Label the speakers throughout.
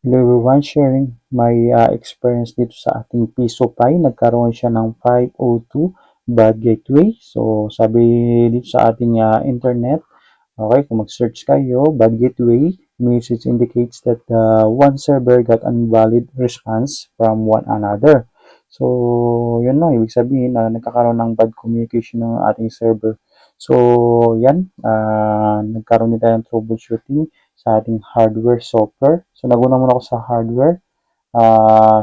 Speaker 1: Hello everyone, sharing my experience dito sa ating Piso Pi. Nagkaroon siya ng 502 bad gateway. So, sabi dito sa ating internet, okay, kung mag-search kayo, bad gateway, message indicates that one server got invalid response from one another. So, yun lang, ibig sabihin na nagkakaroon ng bad communication ng ating server. So, yan, nagkaroon din tayo ng troubleshooting sa ating hardware software. So, naguna muna ako sa hardware.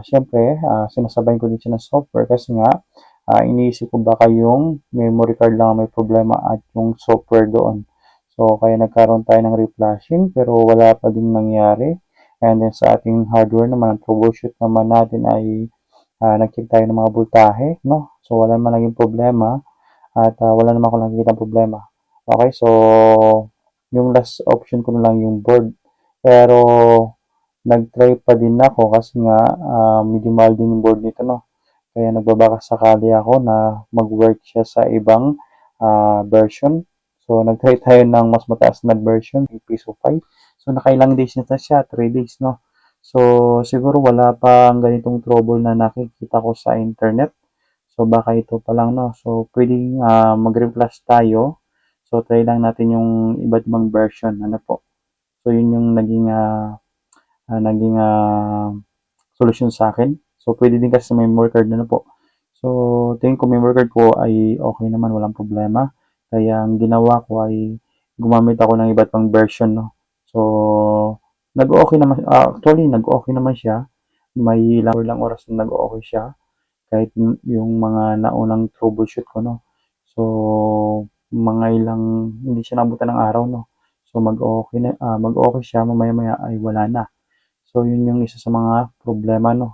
Speaker 1: Siyempre, sinasabayin ko din siya ng software kasi nga, iniisip ko baka yung memory card lang may problema at yung software doon. So, kaya nagkaroon tayo ng reflashing pero wala pa ding nangyari. And then sa ating hardware naman, ang troubleshoot naman natin ay nag-check tayo ng mga voltahe, no? So, wala naman naging problema at wala naman ako nakikita problema. Okay, so yung last option ko na lang yung board. Pero nag-try pa din ako kasi nga medyo mahal din yung board nito, no? Kaya nagbabaka sakali ako na mag-work siya sa ibang version. So nag-try tayo ng mas mataas na version, piso 5. So nakailang days na siya, 3 days, no? So siguro wala pang ganitong trouble na nakikita ko sa internet. So baka ito pa lang, no? So pwedeng mag-reflash tayo. So try lang natin yung iba't ibang version, ano po. So yun yung naging solusyon sa akin. So pwede din kasi sa memory card na po. So tingin ko memory card ko ay okay naman, walang problema. Kaya ang ginawa ko ay gumamit ako ng iba't ibang version, no. So nag-okay naman, actually nag-okay naman siya. May ilang oras na nag-okay siya kahit yung mga naunang troubleshoot ko, no. So mga ilang hindi siya nabutan ng araw, no. So mag-okay siya, mamaya-maya ay wala na. So yun yung isa sa mga problema, no.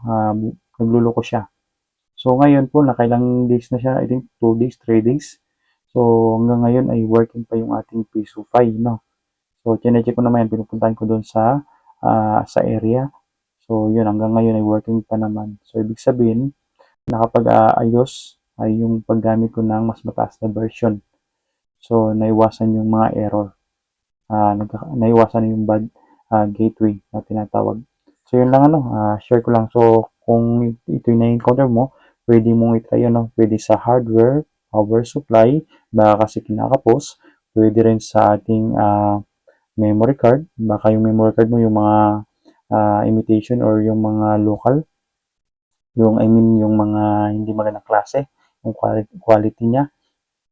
Speaker 1: Nagluloko siya. So ngayon po nakailang days na siya, I think 2 days, 3 days. So hanggang ngayon ay working pa yung ating Piso 5, no. So chine-check ko naman yan, pinupuntahan ko doon sa area. So yun, hanggang ngayon ay working pa naman. So ibig sabihin, nakapag-ayos ay yung paggamit ko ng mas mataas na version. So naiwasan yung mga error. Naiwasan yung bad gateway na tinatawag. So yun lang, ano, share ko lang. So kung ito yung na-encounter mo, pwede mong itry, ano, pwede sa hardware, power supply, baka kasi kinakapos, pwede rin sa ating memory card, baka yung memory card mo yung mga imitation or yung mga local, yung I mean yung mga hindi magandang klase, yung quality niya.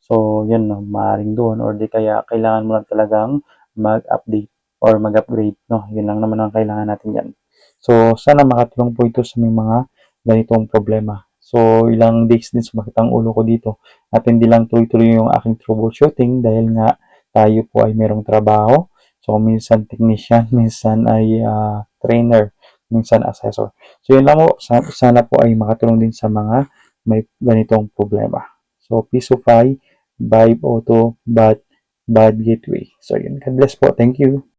Speaker 1: So, yan, no, maaaring doon or di kaya kailangan mo lang talagang mag-update or mag-upgrade, no? Yun lang naman ang kailangan natin yan. So, sana makatulong po ito sa may mga ganitong problema. So, ilang days din sumakit ang ulo ko dito at hindi lang tuloy-tuloy yung aking troubleshooting dahil nga tayo po ay merong trabaho. So, minsan technician, minsan ay trainer, minsan assessor. So, yun lang po. Sana po ay makatulong din sa mga may ganitong problema. So, Pisofy, Vibe Auto, Bad Gateway. So, yun. God bless po. Thank you.